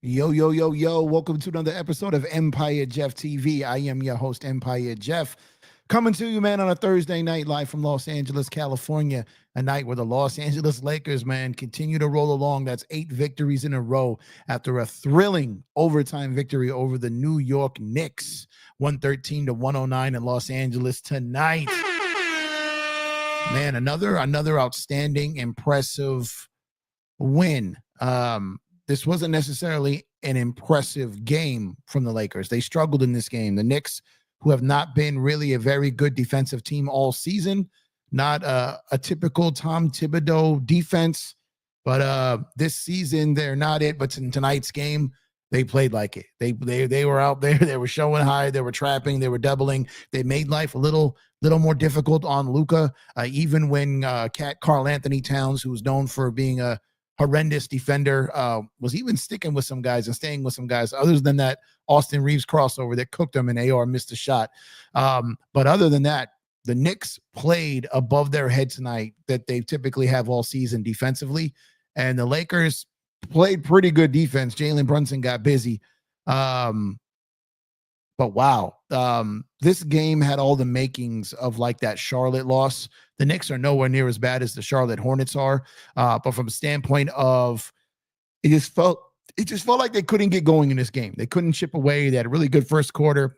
Yo, yo, yo, yo. Welcome to another episode of Empire Jeff TV. I am your host, Empire Jeff. Coming to you, man, on a Thursday night live from Los Angeles, California. A night where the Los Angeles Lakers, man, continue to roll along. That's 8 victories in a row after a thrilling overtime victory over the New York Knicks. 113-109 in Los Angeles tonight. Man, another outstanding, impressive win. This wasn't necessarily an impressive game from the Lakers. They struggled in this game. The Knicks, who have not been really a very good defensive team all season, not a typical Tom Thibodeau defense, but this season they're not it. But in tonight's game, they played like it. They were out there. They were showing high. They were trapping. They were doubling. They made life a little more difficult on Luka, even when Karl Anthony Towns, who was known for being a horrendous defender, was even sticking with some guys and staying with some guys. Other than that Austin Reeves crossover that cooked him and AR missed a shot. But other than that, the Knicks played above their head tonight that they typically have all season defensively. And the Lakers played pretty good defense. Jalen Brunson got busy. But wow, this game had all the makings of like that Charlotte loss. The Knicks are nowhere near as bad as the Charlotte Hornets are. But from a standpoint of, it just felt like they couldn't get going in this game. They couldn't chip away. They had a really good first quarter.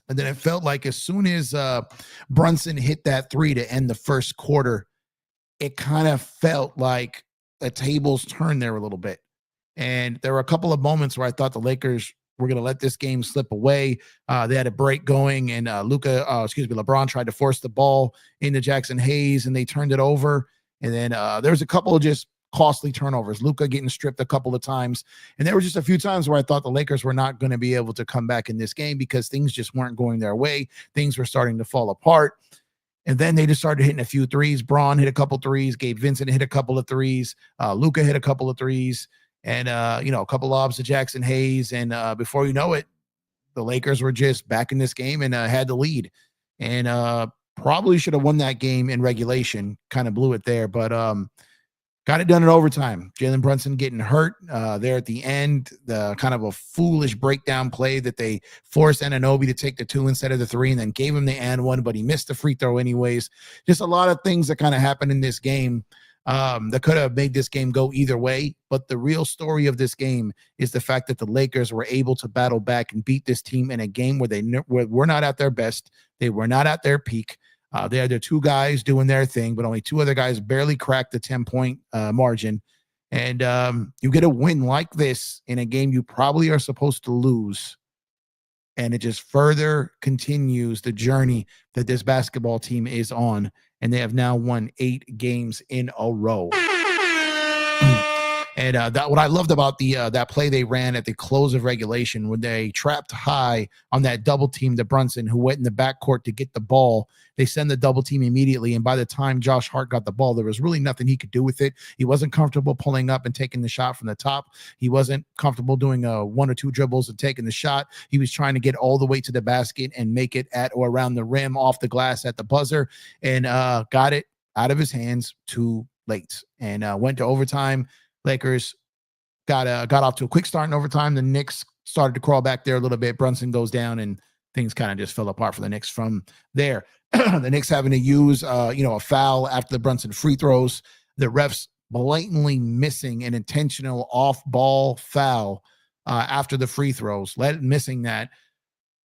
And then it felt like as soon as Brunson hit that three to end the first quarter, it kind of felt like the tables turned there a little bit. And there were a couple of moments where I thought the Lakers were going to let this game slip away. They had a break going, and LeBron tried to force the ball into Jackson Hayes, and they turned it over. And then there was a couple of just costly turnovers. Luka getting stripped a couple of times. And there were just a few times where I thought the Lakers were not going to be able to come back in this game because things just weren't going their way. Things were starting to fall apart. And then they just started hitting a few threes. Braun hit a couple threes. Gabe Vincent hit a couple of threes. Luka hit a couple of threes. And, a couple lobs to Jackson Hayes. And before you know it, the Lakers were just back in this game and had the lead. And probably should have won that game in regulation. Kind of blew it there. But got it done in overtime. Jalen Brunson getting hurt there at the end. The kind of a foolish breakdown play that they forced Anunoby to take the 2 instead of the 3 and then gave him the and 1, but he missed the free throw anyways. Just a lot of things that kind of happened in this game that could have made this game go either way. But the real story of this game is the fact that the Lakers were able to battle back and beat this team in a game where they were not at their best. They were not at their peak. They had their 2 guys doing their thing, but only 2 other guys barely cracked the 10-point margin. And you get a win like this in a game you probably are supposed to lose. And it just further continues the journey that this basketball team is on. And they have now won 8 games in a row. And that what I loved about that play they ran at the close of regulation when they trapped high on that double team to Brunson, who went in the backcourt to get the ball. They send the double team immediately. And by the time Josh Hart got the ball, there was really nothing he could do with it. He wasn't comfortable pulling up and taking the shot from the top. He wasn't comfortable doing 1 or 2 dribbles and taking the shot. He was trying to get all the way to the basket and make it at or around the rim, off the glass at the buzzer, and got it out of his hands too late and went to overtime. Lakers got off to a quick start in overtime. The Knicks started to crawl back there a little bit. Brunson goes down, and things kind of just fell apart for the Knicks from there. The Knicks having to use, a foul after the Brunson free throws. The refs blatantly missing an intentional off-ball foul after the free throws, missing that.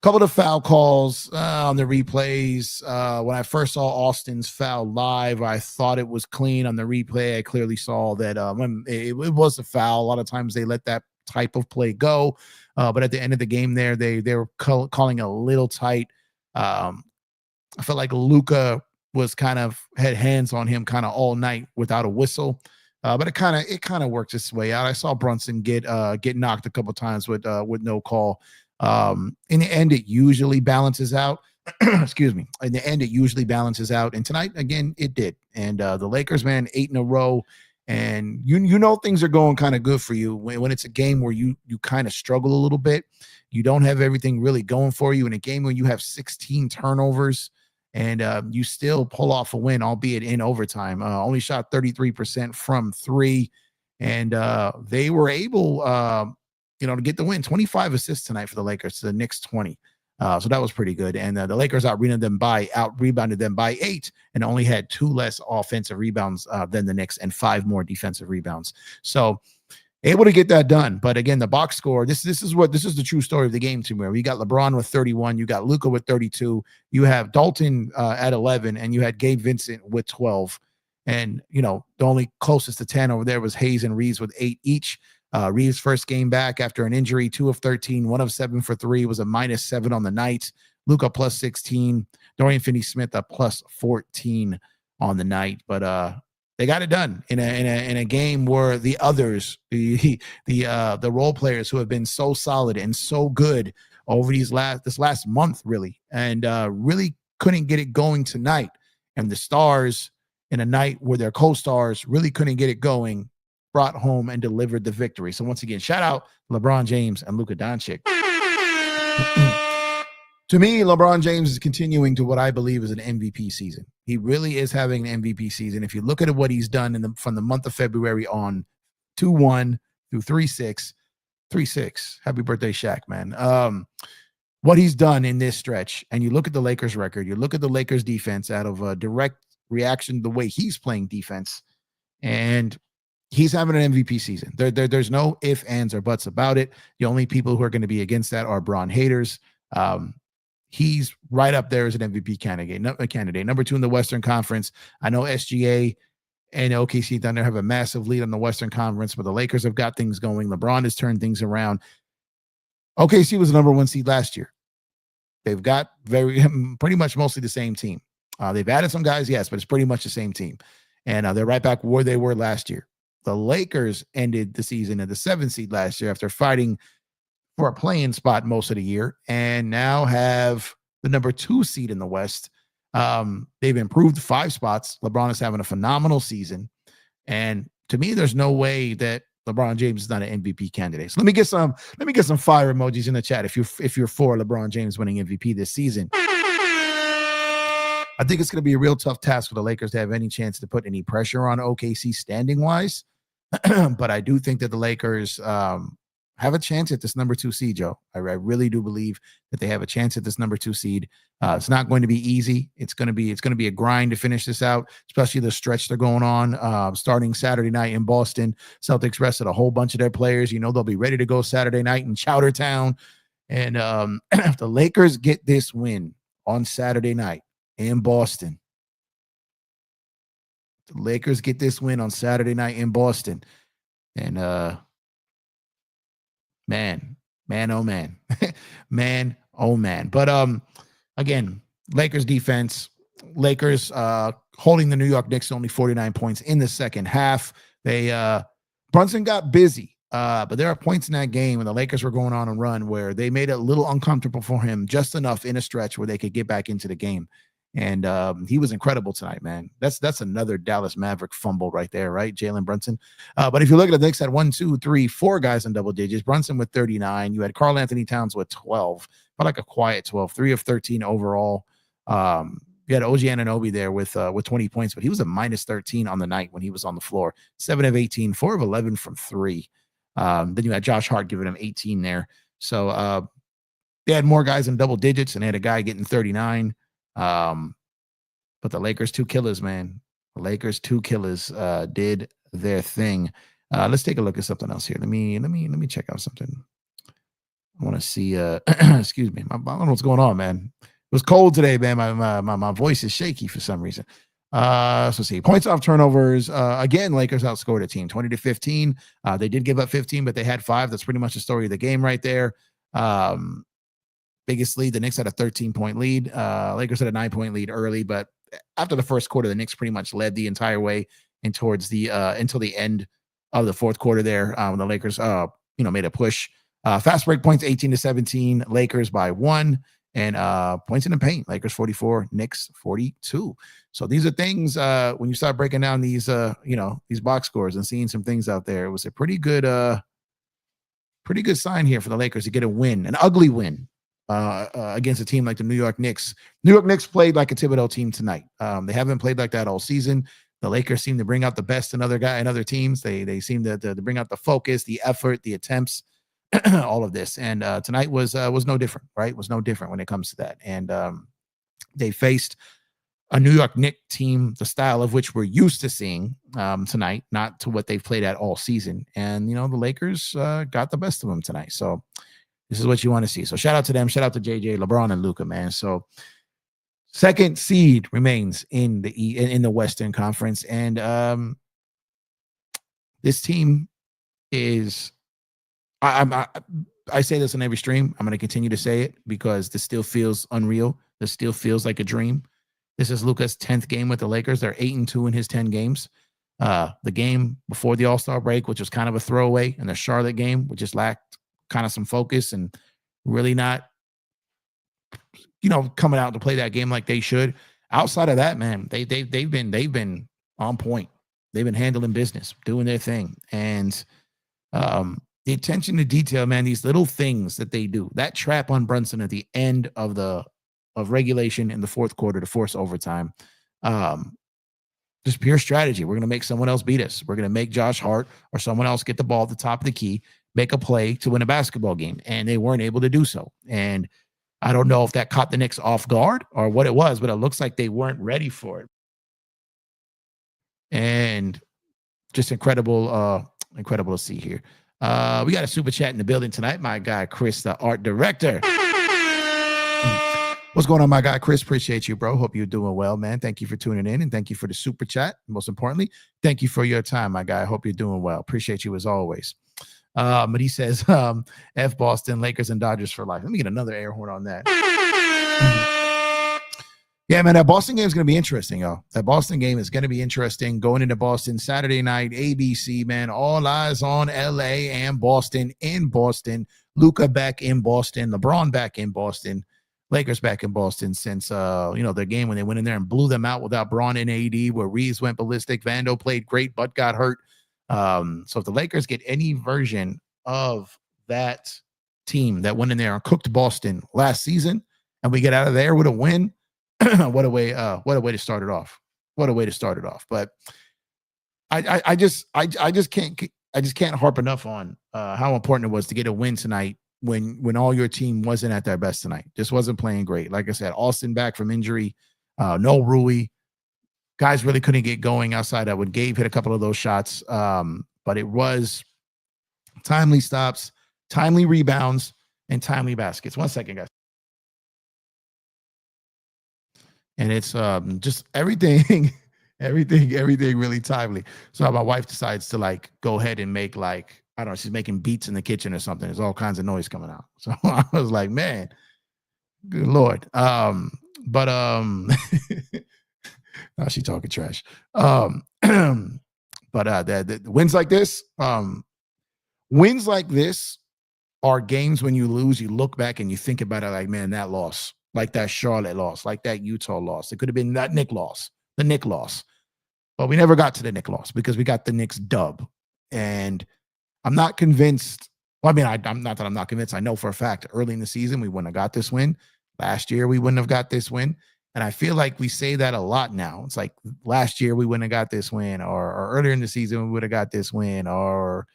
Couple of foul calls on the replays. When I first saw Austin's foul live, I thought it was clean. On the replay, I clearly saw that when it was a foul. A lot of times they let that type of play go. But at the end of the game there, they were calling a little tight. I felt like Luka was had hands on him kind of all night without a whistle. But it kind of worked its way out. I saw Brunson get knocked a couple times with no call. In the end, it usually balances out. Excuse me. In the end, it usually balances out. And tonight, again, it did. And the Lakers, man, 8 in a row. And you know things are going kind of good for you when it's a game where you kind of struggle a little bit. You don't have everything really going for you in a game when you have 16 turnovers and you still pull off a win, albeit in overtime. Only shot 33% from 3. And they were able to get the win. 25 assists tonight for the Lakers to the Knicks 20. So that was pretty good. And the Lakers out-rebounded them by 8 and only had 2 less offensive rebounds than the Knicks and 5 more defensive rebounds. So able to get that done. But again, the box score, this is the true story of the game to me. You got LeBron with 31, you got Luka with 32, you have Dalton at 11, and you had Gabe Vincent with 12. And, the only closest to 10 over there was Hayes and Reeves with 8 each. Reeves' first game back after an injury, 2 of 13, 1 of 7 for 3, was a -7 on the night. Luka plus 16, Dorian Finney-Smith a plus 14 on the night. But they got it done in a game where the others, the role players who have been so solid and so good over this last month, really, and really couldn't get it going tonight. And the stars, in a night where their co-stars really couldn't get it going, brought home and delivered the victory. So once again, shout out LeBron James and Luka Doncic. To me, LeBron James is continuing to what I believe is an MVP season. He really is having an MVP season. If you look at what he's done from the month of February on 2-1 through 3-6, 3-6. Happy birthday, Shaq, man. What he's done in this stretch, and you look at the Lakers record, you look at the Lakers defense out of a direct reaction to the way he's playing defense, and he's having an MVP season. There's no ifs, ands, or buts about it. The only people who are going to be against that are Bron haters. He's right up there as an MVP candidate. Number 2 in the Western Conference. I know SGA and OKC Thunder have a massive lead on the Western Conference, but the Lakers have got things going. LeBron has turned things around. OKC was the number 1 seed last year. They've got pretty much mostly the same team. They've added some guys, yes, but it's pretty much the same team. And they're right back where they were last year. The Lakers ended the season at the 7th seed last year after fighting for a play-in spot most of the year, and now have the number 2 seed in the West. They've improved 5 spots. LeBron is having a phenomenal season. And to me, there's no way that LeBron James is not an MVP candidate. So let me get some fire emojis in the chat if you're for LeBron James winning MVP this season. I think it's going to be a real tough task for the Lakers to have any chance to put any pressure on OKC standing wise. But I do think that the Lakers have a chance at this number 2 seed, Joe. I really do believe that they have a chance at this number 2 seed. It's not going to be easy. It's going to be a grind to finish this out, especially the stretch they're going on. Starting Saturday night in Boston, Celtics rested a whole bunch of their players. They'll be ready to go Saturday night in Chowdertown. And if the Lakers get this win on Saturday night in Boston, the Lakers get this win on Saturday night in Boston, and man, oh man, man, oh man. But again, Lakers defense, Lakers holding the New York Knicks to only 49 points in the second half. Brunson got busy, but there are points in that game when the Lakers were going on a run where they made it a little uncomfortable for him, just enough in a stretch where they could get back into the game. And he was incredible tonight, man. That's another Dallas Maverick fumble right there, right? Jalen Brunson. But if you look at the Knicks, had 1, 2, 3, 4 guys in double digits. Brunson with 39. You had Karl Anthony Towns with 12, but like a quiet 12, 3 of 13 overall. You had OG Anunoby there with 20 points, but he was a -13 on the night when he was on the floor. 7 of 18, 4 of 11 from 3. Then you had Josh Hart giving him 18 there. So they had more guys in double digits, and they had a guy getting 39. But the Lakers 2 killers, man. The Lakers 2 killers did their thing. Let's take a look at something else here. Let me check out something. I want to see excuse me. I don't know what's going on, man. It was cold today, man. My voice is shaky for some reason. So let's see. Points off turnovers. Again, Lakers outscored a team 20-15. They did give up 15, but they had 5. That's pretty much the story of the game right there. Biggest lead, the Knicks had a 13-point lead. Lakers had a 9-point lead early, but after the first quarter, the Knicks pretty much led the entire way and towards the until the end of the fourth quarter there, when the Lakers made a push. Fast break points 18-17, Lakers by 1, and points in the paint, Lakers 44, Knicks 42. So these are things when you start breaking down these these box scores and seeing some things out there. It was a pretty good sign here for the Lakers to get a win, an ugly win. Against a team like the New York Knicks. New York Knicks played like a Thibodeau team tonight. They haven't played like that all season. The Lakers seem to bring out the best in other teams. They seem to bring out the focus, the effort, the attempts. all of this. And tonight was no different, right? Was no different when it comes to that. And they faced a New York Knicks team, the style of which we're used to seeing tonight, not to what they've played at all season. And, the Lakers got the best of them tonight. So this is what you want to see. So shout out to them. Shout out to JJ, LeBron, and Luka, man. So second seed remains in the Western Conference. And this team is, I say this on every stream. I'm going to continue to say it because this still feels unreal. This still feels like a dream. This is Luka's 10th game with the Lakers. They're 8-2 in his 10 games. The game before the All-Star break, which was kind of a throwaway, and the Charlotte game, which just lacked kind of some focus and really not, coming out to play that game like they should. Outside of that, man, they've been on point. They've been handling business, doing their thing, and the attention to detail, man. These little things that they do. That trap on Brunson at the end of regulation in the fourth quarter to force overtime. Just pure strategy. We're going to make someone else beat us. We're going to make Josh Hart or someone else get the ball at the top of the key, make a play to win a basketball game. And they weren't able to do so. And I don't know if that caught the Knicks off guard or what it was, but it looks like they weren't ready for it. And just incredible to see here. We got a super chat in the building tonight. My guy, Chris, the art director. What's going on, my guy, Chris? Appreciate you, bro. Hope you're doing well, man. Thank you for tuning in, and thank you for the super chat. Most importantly, thank you for your time, my guy. Hope you're doing well. Appreciate you as always. But he says, F Boston, Lakers, and Dodgers for life. Let me get another air horn on that. Yeah, man, that Boston game is going to be interesting, y'all. That Boston game is going to be interesting. Going into Boston Saturday night, ABC, man. All eyes on LA and Boston in Boston. Luka back in Boston. LeBron back in Boston. Lakers back in Boston since, their game when they went in there and blew them out without Braun and AD, where Reeves went ballistic. Vando played great, but got hurt. So if the Lakers get any version of that team that went in there and cooked Boston last season, and we get out of there with a win, what a way to start it off. What a way to start it off. But I just can't harp enough on how important it was to get a win tonight when all your team wasn't at their best tonight. Just wasn't playing great. Like I said, Austin back from injury, no Rui. Guys really couldn't get going outside that when Gabe hit a couple of those shots. But it was timely stops, timely rebounds, and timely baskets. 1 second, guys. And it's just everything really timely. So my wife decides to go ahead and make I don't know, she's making beats in the kitchen or something. There's all kinds of noise coming out. So I was like, man, good Lord. Now she's talking trash. But the wins like this are games when you lose, you look back and you think about it like, man, that loss, like that Charlotte loss, like that Utah loss. It could have been that Knick loss, the Knick loss. But we never got to the Knick loss because we got the Knicks dub. And I'm not convinced. Well, I mean, I'm not that I'm not convinced. I know for a fact early in the season, we wouldn't have got this win. Last year, we wouldn't have got this win. And I feel like we say that a lot now. It's like last year, we wouldn't have got this win, or earlier in the season, we would have got this win, or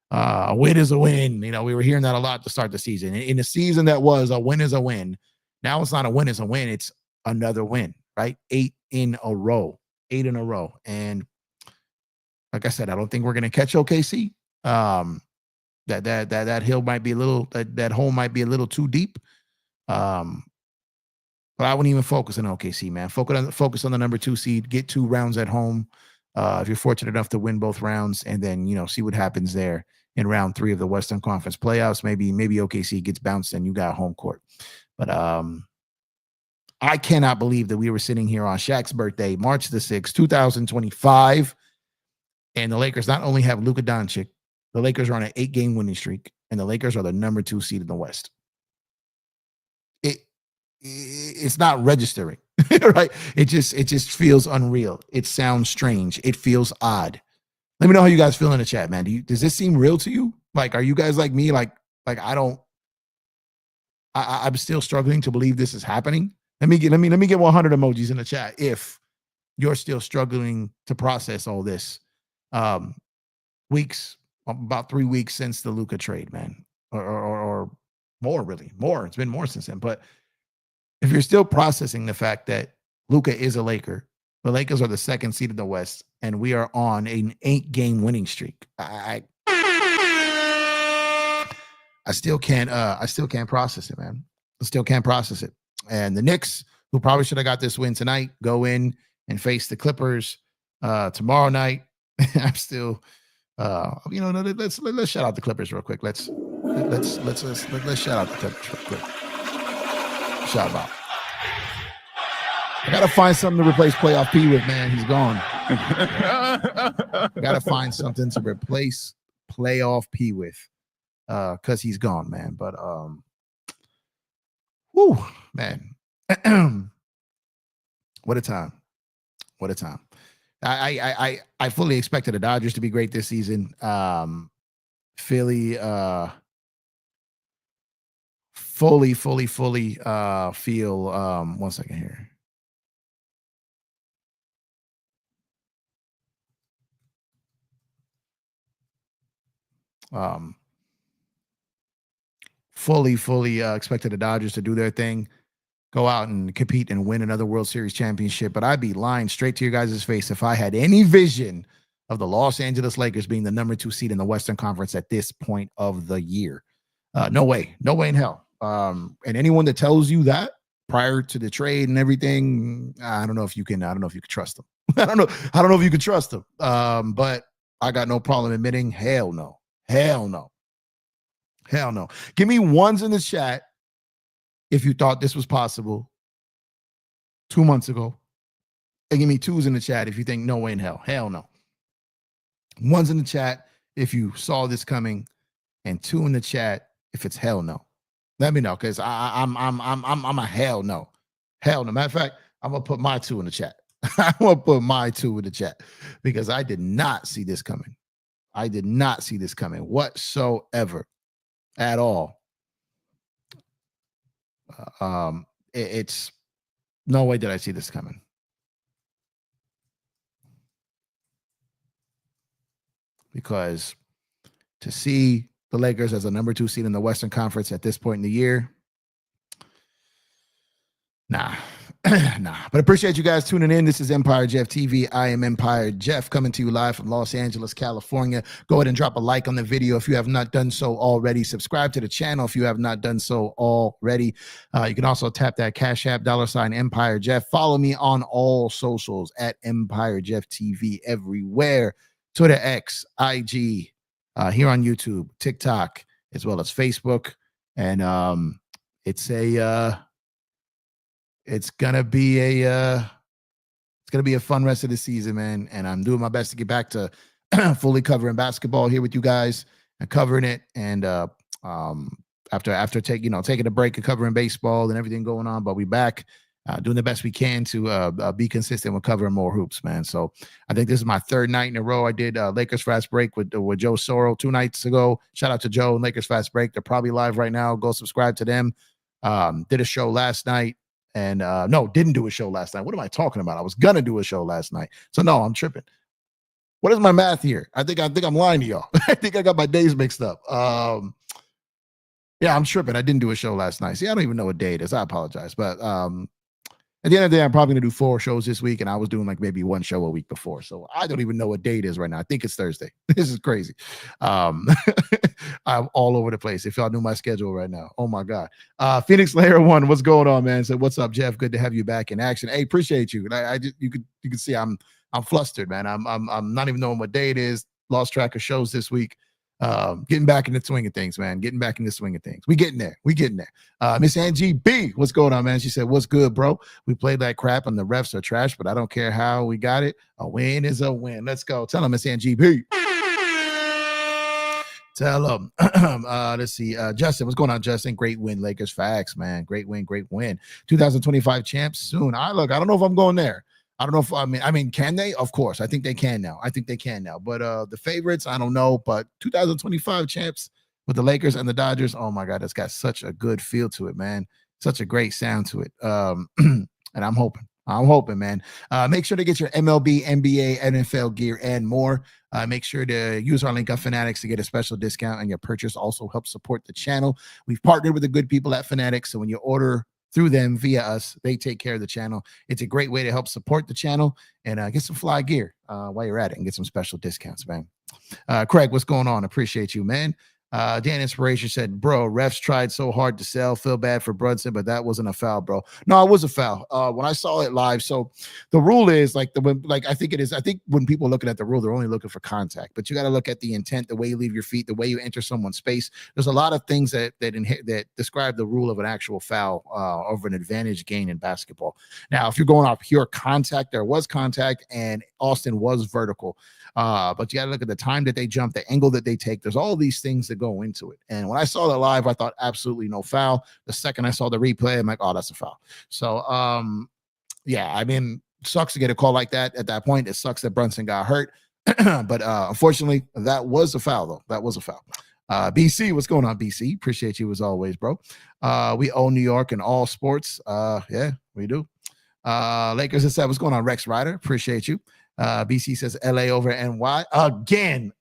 a win is a win. We were hearing that a lot to start the season. In the season that was, a win is a win. Now it's not a win is a win. It's another win, right? 8 in a row. And like I said, I don't think we're going to catch OKC. That hill might be a little, that hole might be a little too deep. But I wouldn't even focus on OKC, man. Focus on the number 2 seed, get 2 rounds at home. If you're fortunate enough to win both rounds, and then, see what happens there in round 3 of the Western Conference playoffs. Maybe OKC gets bounced and you got home court. But I cannot believe that we were sitting here on Shaq's birthday, March the 6th, 2025, and the Lakers not only have Luka Doncic, the Lakers are on an 8-game winning streak, and the Lakers are the number 2 seed in the West. It's not registering, right? It just feels unreal. It sounds strange. It feels odd. Let me know how you guys feel in the chat, man. Does this seem real to you? Are you guys like me? I'm still struggling to believe this is happening. Let me get 100 emojis in the chat if you're still struggling to process all this. About 3 weeks since the Luka trade, man. or more, really. More. It's been more since then. But if you're still processing the fact that Luka is a Laker, the Lakers are the second seed in the West, and we are on an 8-game winning streak. I still can't process it, man. I still can't process it. And the Knicks, who probably should have got this win tonight, go in and face the Clippers tomorrow night. I'm still let's shout out the Clippers real quick. Let's shout out the Clippers real quick. Shout out. I gotta find something to replace playoff P with, man. He's gone. I gotta find something to replace playoff P with. Because he's gone, man. But whoo, man. What a time. What a time. I fully expected the Dodgers to be great this season. Philly fully feel one second here. Fully expected the Dodgers to do their thing, go out and compete and win another World Series championship. But I'd be lying straight to your guys' face if I had any vision of the Los Angeles Lakers being the number 2 seed in the Western Conference at this point of the year. No way in hell. And anyone that tells you that prior to the trade and everything, I don't know if you can trust them. I don't know if you can trust them. But I got no problem admitting, hell no. Give me ones in the chat if you thought this was possible 2 months ago. And give me 2s in the chat if you think no way in hell. Hell no. Ones in the chat if you saw this coming, and 2 in the chat if it's hell no. Let me know, because I'm a hell no. Hell no. Matter of fact, I'm gonna put my 2 in the chat. I'm gonna put my 2 in the chat because I did not see this coming. I did not see this coming whatsoever at all. It's no way did I see this coming. Because to see the Lakers as a number 2 seed in the Western Conference at this point in the year, nah. But appreciate you guys tuning in. This is Empire Jeff TV. I am Empire Jeff, coming to you live from Los Angeles, California. Go ahead and drop a like on the video if you have not done so already. Subscribe to the channel if you have not done so already. You can also tap that Cash App $ Empire Jeff. Follow me on all socials at Empire Jeff TV everywhere. Twitter, X, IG, here on YouTube, TikTok, as well as Facebook. And it's gonna be a fun rest of the season, man. And I'm doing my best to get back to fully covering basketball here with you guys and covering it. And after taking a break and covering baseball and everything going on, but we back doing the best we can to be consistent with covering more hoops, man. So I think this is my 3rd night in a row. I did Lakers Fast Break with Joe Soro 2 nights ago. Shout out to Joe and Lakers Fast Break. They're probably live right now. Go subscribe to them. Did a show last night. And no, didn't do a show last night. What am I talking about? I was gonna do a show last night. So no, I'm tripping. What is my math here? I think I'm lying to y'all. I think I got my days mixed up. Yeah, I'm tripping. I didn't do a show last night. See, I don't even know what day it is. I apologize. But at the end of the day, I'm probably gonna do 4 shows this week, and I was doing like maybe 1 show a week before. So I don't even know what day it is right now. I think it's Thursday. This is crazy. I'm all over the place. If y'all knew my schedule right now. Oh my God. Phoenix Layer 1, what's going on, man? So what's up, Jeff? Good to have you back in action. Hey, appreciate you. You can see I'm flustered, man. I'm not even knowing what day it is. Lost track of shows this week. Getting back in the swing of things, man. Getting back in the swing of things. We getting there. Miss Angie B, what's going on, man? She said, what's good, bro? We played that crap and the refs are trash, but I don't care how we got it. A win is a win. Let's go. Tell them, Miss Angie B. Tell them. Let's see. Justin, what's going on, Justin? Great win, Lakers. Facts, man. Great win. 2025 champs soon. I don't know if I'm going there. I don't know if I mean, can they? Of course. I think they can now. But the favorites, I don't know. But 2025 champs with the Lakers and the Dodgers. Oh my God, that's got such a good feel to it, man. Such a great sound to it. And I'm hoping I'm hoping, man. Make sure to get your MLB, NBA, NFL gear, and more. Make sure to use our link on Fanatics to get a special discount, and your purchase also helps support the channel. We've partnered with the good people at Fanatics, so when you order through them via us, they take care of the channel. It's a great way to help support the channel and get some fly gear while you're at it and get some special discounts, man. Craig, what's going on? Appreciate you, man. Dan Inspiration said, bro, refs tried so hard to sell. Feel bad for Brunson, but that wasn't a foul, bro. No, it was a foul. When I saw it live, so the rule is like I think it is. I think when people are looking at the rule, they're only looking for contact, but you got to look at the intent, the way you leave your feet, the way you enter someone's space. There's a lot of things that describe the rule of an actual foul over an advantage gain in basketball. Now, if you're going off pure contact, there was contact, and Austin was vertical. But you got to look at the time that they jump, the angle that they take. There's all these things that go into it. And when I saw that live, I thought absolutely no foul. The second I saw the replay, I'm like, oh, that's a foul. So, yeah, I mean, sucks to get a call like that at that point. It sucks that Brunson got hurt. But unfortunately, that was a foul, though. That was a foul. BC, what's going on, BC? Appreciate you as always, bro. We own New York in all sports. Yeah, we do. Lakers has said, what's going on, Rex Ryder? Appreciate you. BC says LA over NY again.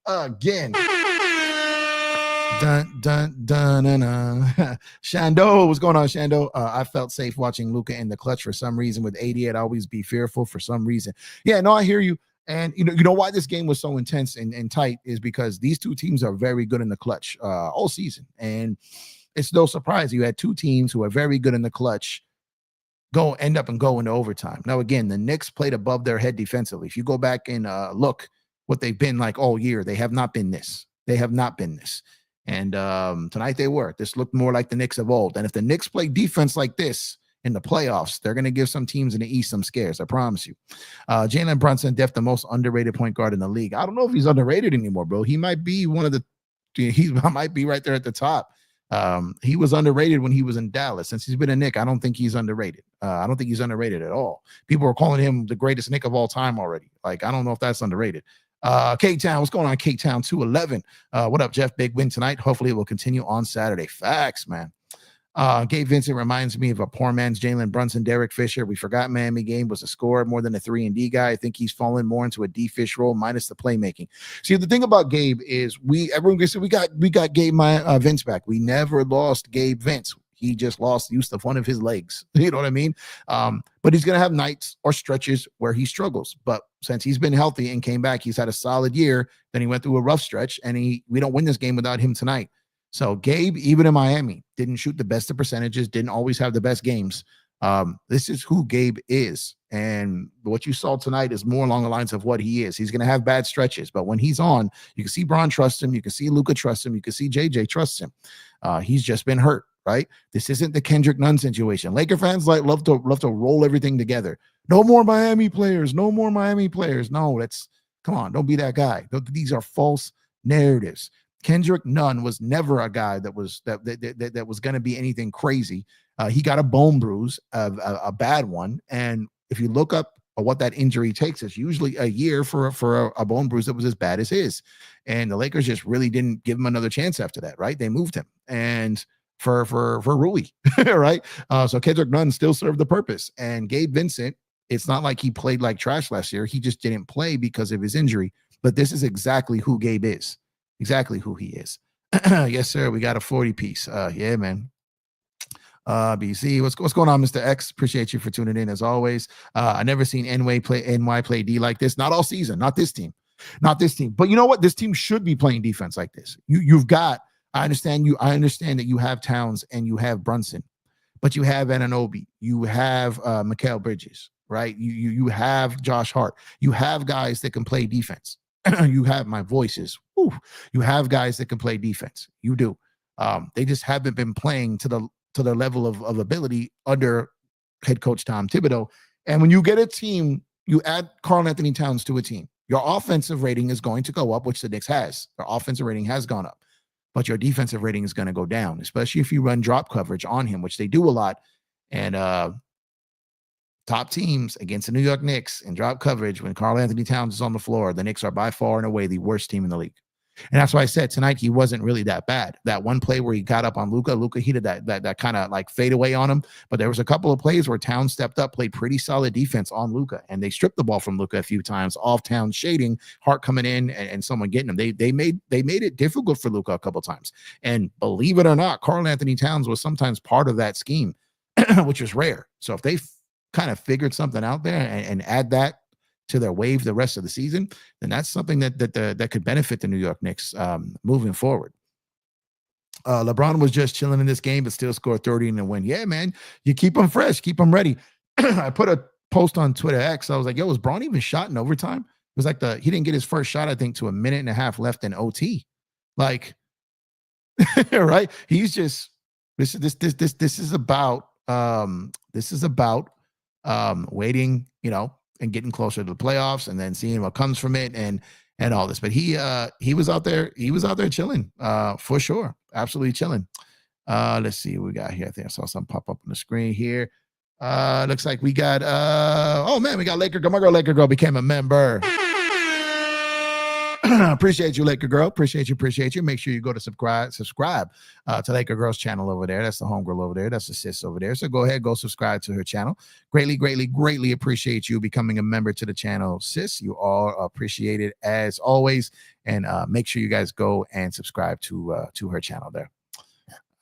Dun dun dun dun dun. Shando, what's going on, Shando? I felt safe watching Luka in the clutch for some reason. With 80, I'd always be fearful for some reason. Yeah, no, I hear you. And you know why this game was so intense and tight is because these two teams are very good in the clutch all season. And it's no surprise you had two teams who are very good in the clutch end up and go into overtime. Now, again, the Knicks played above their head defensively. If you go back and look what they've been like all year, they have not been this. They have not been this. And tonight they were. This looked more like the Knicks of old. And if the Knicks play defense like this in the playoffs, they're going to give some teams in the East some scares. I promise you. Jalen Brunson, the most underrated point guard in the league. I don't know if he's underrated anymore, bro. He might be he might be right there at the top. He was underrated when he was in Dallas. Since he's been a Knick, I don't think he's underrated. I don't think he's underrated at all. People are calling him the greatest Knick of all time already. Like, I don't know if that's underrated. K-Town, what's going on, K-Town 211? What up, Jeff? Big win tonight. Hopefully it will continue on Saturday. Facts, man. Gabe Vincent reminds me of a poor man's Jalen Brunson, Derek Fisher. We forgot Miami game was a scorer more than a 3-and-D guy. I think he's fallen more into a D-fish role minus the playmaking. See, the thing about Gabe is everyone gets we got Gabe Vince back. We never lost Gabe Vince. He just lost use of one of his legs. You know what I mean? But he's going to have nights or stretches where he struggles. But since he's been healthy and came back, he's had a solid year. Then he went through a rough stretch, and we don't win this game without him tonight. So Gabe, even in Miami, didn't shoot the best of percentages, didn't always have the best games. This is who Gabe is. And what you saw tonight is more along the lines of what he is. He's going to have bad stretches, but when he's on, you can see Bron trust him. You can see Luka trust him. You can see JJ trust him. He's just been hurt, right? This isn't the Kendrick Nunn situation. Laker fans love to roll everything together. No more Miami players. No more Miami players. No, come on. Don't be that guy. These are false narratives. Kendrick Nunn was never a guy that was going to be anything crazy. He got a bone bruise, a bad one, and if you look up what that injury takes, it's usually a year for a bone bruise that was as bad as his. And the Lakers just really didn't give him another chance after that, right? They moved him, and for Rui, right? So Kendrick Nunn still served the purpose, and Gabe Vincent. It's not like he played like trash last year. He just didn't play because of his injury. But this is exactly who Gabe is. Exactly who he is. Yes, sir. We got a 40 piece. Yeah, man. BC, what's going on, Mr. X? Appreciate you for tuning in as always. I never seen NY play D like this. Not all season. Not this team. But you know what? This team should be playing defense like this. You've got. I understand that you have Towns and you have Brunson, but you have Anunoby. You have Mikal Bridges, right? You have Josh Hart. You have guys that can play defense. You have my voices. Whew. You have guys that can play defense. You do. They just haven't been playing to the level of ability under head coach Tom Thibodeau. And when you get a team, you add Karl-Anthony Towns to a team, your offensive rating is going to go up, which the Knicks has. Their offensive rating has gone up, but your defensive rating is going to go down, especially if you run drop coverage on him, which they do a lot. And top teams against the New York Knicks in drop coverage when Karl-Anthony Towns is on the floor, the Knicks are by far and away the worst team in the league. And that's why I said tonight he wasn't really that bad. That one play where he got up on Luka he did that kind of like fade away on him. But there was a couple of plays where Towns stepped up, played pretty solid defense on Luka, and they stripped the ball from Luka a few times off Towns shading, Hart coming in and someone getting him. They made it difficult for Luka a couple times. And believe it or not, Karl Anthony Towns was sometimes part of that scheme, which was rare. So if they kind of figured something out there and add that to their wave the rest of the season, then that's something that could benefit the New York Knicks moving forward. LeBron was just chilling in this game, but still scored 30 in the win. Yeah, man, you keep them fresh, keep them ready. I put a post on Twitter X. I was like, yo, was Bron even shot in overtime? It was like he didn't get his first shot, I think, to a minute and a half left in OT. Like, right? He's just this is about waiting, and getting closer to the playoffs and then seeing what comes from it and all this. But he was out there chilling, for sure. Absolutely chilling. Let's see what we got here. I think I saw something pop up on the screen here. Looks like we got oh man, we got Laker Girl. My girl Laker Girl became a member. Appreciate you, Laker Girl. Appreciate you. Make sure you go to subscribe to Laker Girl's channel over there. That's the homegirl over there. That's the sis over there. So go ahead, go subscribe to her channel. Greatly appreciate you becoming a member to the channel, sis. You are appreciated as always. And make sure you guys go and subscribe to her channel there.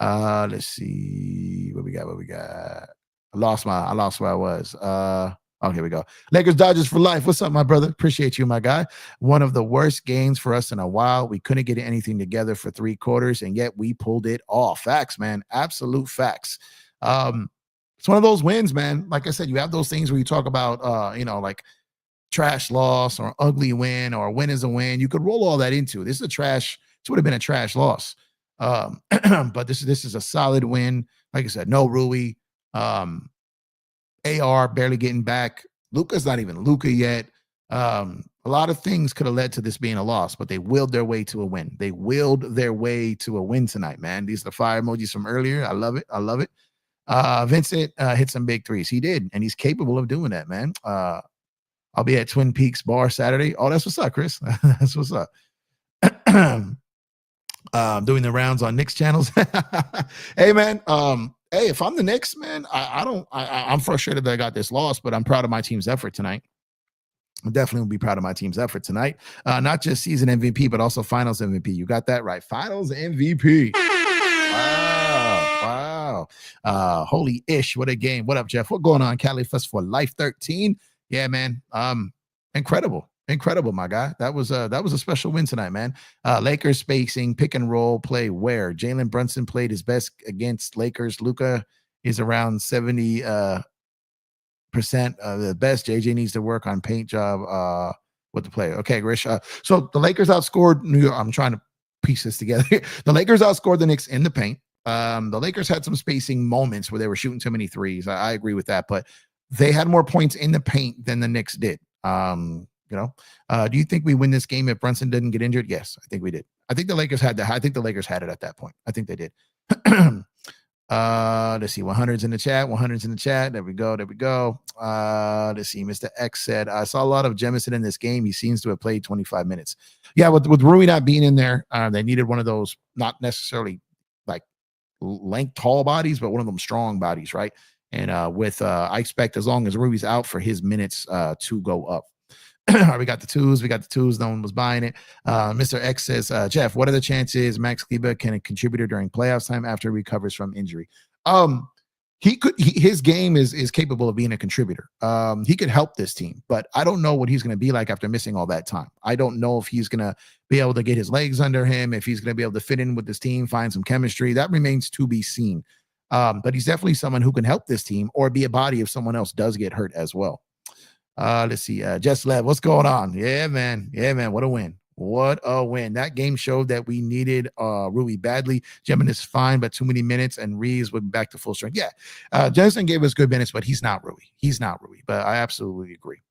Let's see what we got. I lost where I was. Oh, here we go. Lakers Dodgers for life. What's up, my brother? Appreciate you, my guy. One of the worst games for us in a while. We couldn't get anything together for 3 quarters, and yet we pulled it off. Facts, man. Absolute facts. It's one of those wins, man. Like I said, you have those things where you talk about, like trash loss or ugly win or win is a win. You could roll all that into. This would have been a trash loss. But this is a solid win. Like I said, no Rui. AR barely getting back. Luka's not even Luka yet. A lot of things could have led to this being a loss, but they willed their way to a win. They willed their way to a win tonight, man. These are the fire emojis from earlier. I love it. Vincent hit some big threes. He did, and he's capable of doing that, man. I'll be at Twin Peaks Bar Saturday. Oh, that's what's up, Chris. That's what's up. Doing the rounds on Knicks channels. Hey, man. Hey, if I'm the Knicks, man, I'm frustrated that I got this loss, but I'm proud of my team's effort tonight. I definitely will be proud of my team's effort tonight. Not just season MVP, but also finals MVP. You got that right. Finals MVP. Wow. Holy ish. What a game. What up, Jeff? What going on? Cali Festival Life 13. Yeah, man. Incredible, my guy. That was a special win tonight, man. Lakers spacing, pick and roll play where Jalen Brunson played his best against Lakers. Luka is around 70% of the best. JJ needs to work on paint job with the player. Okay, Grish. So the Lakers outscored New York. I'm trying to piece this together. The Lakers outscored the Knicks in the paint. The Lakers had some spacing moments where they were shooting too many threes. I agree with that, but they had more points in the paint than the Knicks did. Do you think we win this game if Brunson didn't get injured? Yes, I think we did. I think the Lakers had that. I think the Lakers had it at that point. I think they did. Let's see. 100's in the chat. 100's in the chat. There we go. Let's see. Mr. X said, I saw a lot of Jemison in this game. He seems to have played 25 minutes. Yeah, with Rui not being in there, they needed one of those, not necessarily like length tall bodies, but one of them strong bodies, right? And I expect as long as Rui's out for his minutes to go up. We got the twos. No one was buying it. Mr. X says, Jeff, what are the chances Max Kleber can a contributor during playoffs time after he recovers from injury? His game is capable of being a contributor. He could help this team, but I don't know what he's going to be like after missing all that time. I don't know if he's going to be able to get his legs under him, if he's going to be able to fit in with this team, find some chemistry. That remains to be seen. But he's definitely someone who can help this team or be a body if someone else does get hurt as well. Let's see. Jess Lev, what's going on? Yeah, man. What a win. That game showed that we needed Rui badly. Jemin is fine, but too many minutes, and Reeves would be back to full strength. Yeah. Jensen gave us good minutes, but he's not Rui. But I absolutely agree.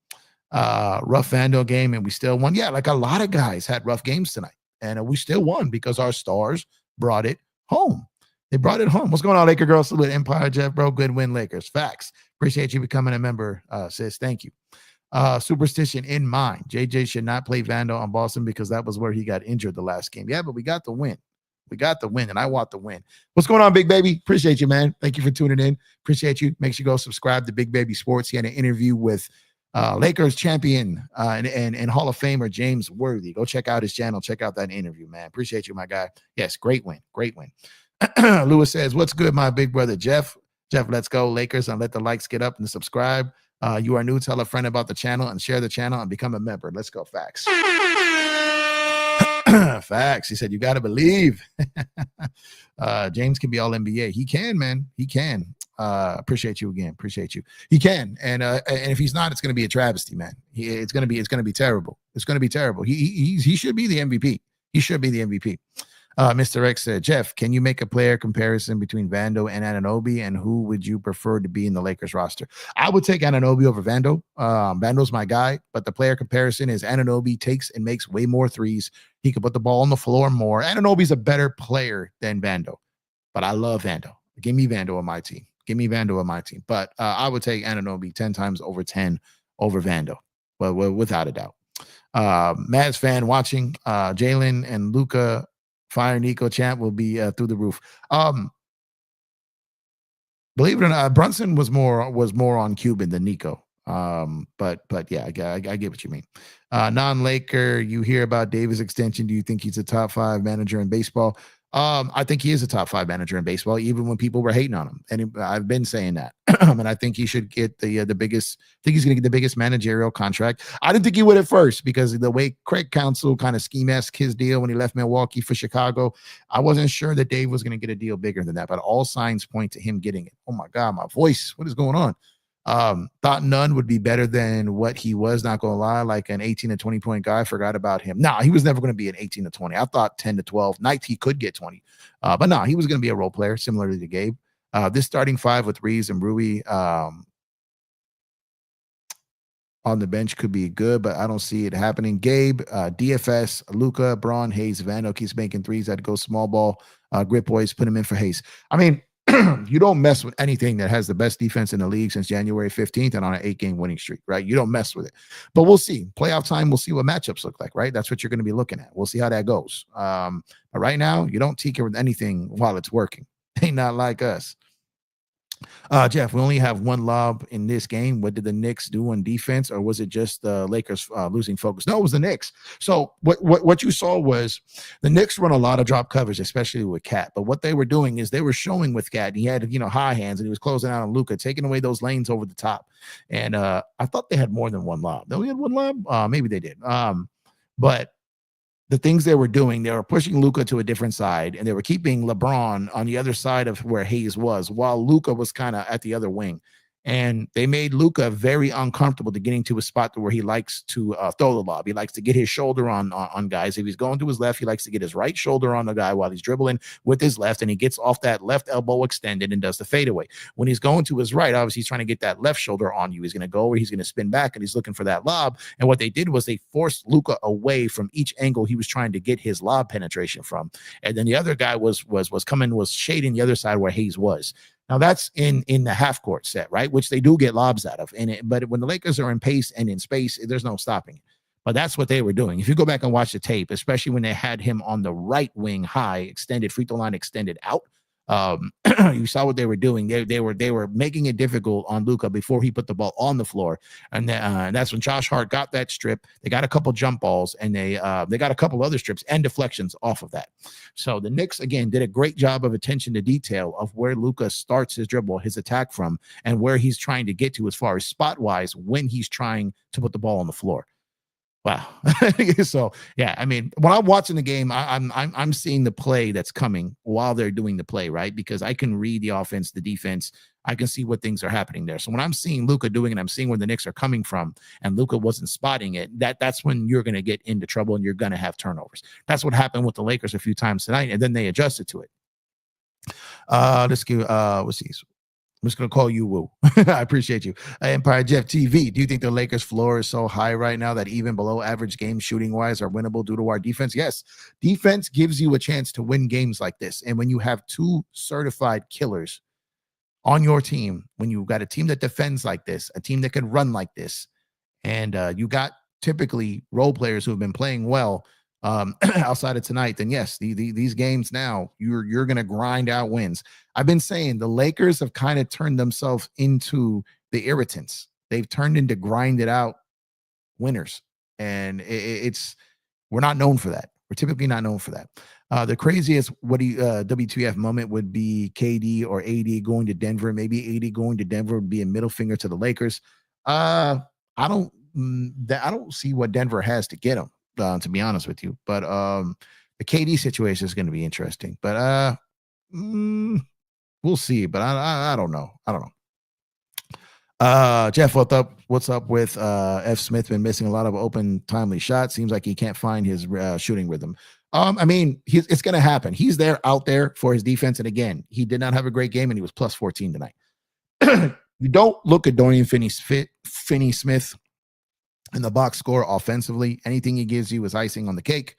Rough Vandal game, and we still won. Yeah, like a lot of guys had rough games tonight, and we still won because our stars brought it home. They brought it home. What's going on, Laker girls? Salute Empire, Jeff, bro. Good win, Lakers. Facts. Appreciate you becoming a member, sis. Thank you. superstition in mind. JJ should not play Vando on Boston because that was where he got injured the last game. Yeah, but we got the win. We got the win, and I want the win. What's going on, Big Baby? Appreciate you, man. Thank you for tuning in. Appreciate you. Make sure you go subscribe to Big Baby Sports. He had an interview with Lakers champion and Hall of Famer James Worthy. Go check out his channel. Check out that interview, man. Appreciate you, my guy. Yes, great win. Great win. Lewis says, what's good, my big brother Jeff? Jeff, let's go Lakers, and let the likes get up and subscribe. You are new, tell a friend about the channel and share the channel and become a member. Let's go. Facts. Facts. He said, you got to believe. James can be all NBA. He can, man. He can. Appreciate you again. Appreciate you. He can. And if he's not, it's going to be a travesty, man. It's going to be terrible. It's going to be terrible. He should be the MVP. He should be the MVP. Mr. X said, Jeff, can you make a player comparison between Vando and Anunoby, and who would you prefer to be in the Lakers roster? I would take Anunoby over Vando. Vando's my guy, but the player comparison is Anunoby takes and makes way more threes. He can put the ball on the floor more. Anunoby's a better player than Vando, but I love Vando. Give me Vando on my team. Give me Vando on my team. But I would take Anunoby 10 times over 10 over Vando, well, without a doubt. Mavs fan watching, Jalen and Luka Fire Nico champ will be through the roof. Believe it or not, Brunson was more on Cuban than Nico. But yeah, I get what you mean. Non-Laker, you hear about Davis extension. Do you think he's a top 5 manager in baseball? I think he is a top 5 manager in baseball, even when people were hating on him. And I've been saying that. And I think he should get the biggest. I think he's going to get the biggest managerial contract. I didn't think he would at first because of the way Craig Counsell kind of scheme-esque his deal when he left Milwaukee for Chicago. I wasn't sure that Dave was going to get a deal bigger than that, but all signs point to him getting it. Oh my God, my voice! What is going on? Thought none would be better than what he was, not gonna lie, like an 18 to 20 point guy. Forgot about him. Nah, he was never going to be an 18 to 20. I thought 10 to 12 nights he could get 20. But nah, he was going to be a role player similar to Gabe. This starting 5 with Reeves and Rui on the bench could be good, but I don't see it happening. Gabe, DFS, Luka, Braun, Hayes, Vando keeps making threes. Had to go small ball. Grit boys, put him in for Hayes. I mean, you don't mess with anything that has the best defense in the league since January 15th and on an 8-game winning streak, right? You don't mess with it. But we'll see. Playoff time, we'll see what matchups look like, right? That's what you're going to be looking at. We'll see how that goes. But right now, you don't tinker with anything while it's working. Ain't not like us. Jeff, we only have one lob in this game. What did the Knicks do on defense, or was it just the Lakers losing focus? No, it was the Knicks. So what you saw was the Knicks run a lot of drop coverage, especially with Cat. But what they were doing is they were showing with Cat. He had high hands, and he was closing out on Luka, taking away those lanes over the top. And I thought they had more than one lob. They only had one lob. Maybe they did. But the things they were doing, they were pushing Luka to a different side, and they were keeping LeBron on the other side of where Hayes was, while Luka was kind of at the other wing. And they made Luka very uncomfortable to getting to a spot to where he likes to throw the lob. He likes to get his shoulder on guys. If he's going to his left, he likes to get his right shoulder on the guy while he's dribbling with his left, and he gets off that left elbow extended and does the fadeaway. When he's going to his right, obviously he's trying to get that left shoulder on you. He's going to go, or he's going to spin back, and he's looking for that lob. And what they did was they forced Luka away from each angle he was trying to get his lob penetration from. And then the other guy was shading the other side where Hayes was. Now that's in the half court set, right? Which they do get lobs out of. But when the Lakers are in pace and in space, there's no stopping it. But that's what they were doing. If you go back and watch the tape, especially when they had him on the right wing high, extended, free throw line extended out, you saw what they were doing. They were making it difficult on Luka before he put the ball on the floor. And that's when Josh Hart got that strip. They got a couple jump balls, and they got a couple other strips and deflections off of that. So the Knicks, again, did a great job of attention to detail of where Luka starts his dribble, his attack from, and where he's trying to get to as far as spot-wise when he's trying to put the ball on the floor. Wow. So yeah, I mean, when I'm watching the game, I'm seeing the play that's coming while they're doing the play, right? Because I can read the offense, the defense. I can see what things are happening there. So when I'm seeing Luka doing it, I'm seeing where the Knicks are coming from, and Luka wasn't spotting it. That's when you're going to get into trouble and you're going to have turnovers. That's what happened with the Lakers a few times tonight, and then they adjusted to it. Let's see. I'm just going to call you Woo. I appreciate you. Empire Jeff TV. Do you think the Lakers floor is so high right now that even below average games shooting wise are winnable due to our defense? Yes. Defense gives you a chance to win games like this. And when you have 2 certified killers on your team, when you've got a team that defends like this, a team that can run like this, and you got typically role players who have been playing well outside of tonight, then yes, these games now you're going to grind out wins. I've been saying the Lakers have kind of turned themselves into the irritants. They've turned into grinded out winners, and it's we're not known for that. We're typically not known for that. The craziest WTF moment would be KD or AD going to Denver. Maybe AD going to Denver would be a middle finger to the Lakers. I don't see what Denver has to get him, to be honest with you. But the KD situation is going to be interesting. But we'll see. But I don't know. I don't know. Jeff, what's up with F. Smith? Been missing a lot of open, timely shots. Seems like he can't find his shooting rhythm. I mean, it's going to happen. He's out there for his defense. And again, he did not have a great game, and he was plus 14 tonight. You don't look at Dorian Finney-Smith in the box score offensively. Anything he gives you is icing on the cake.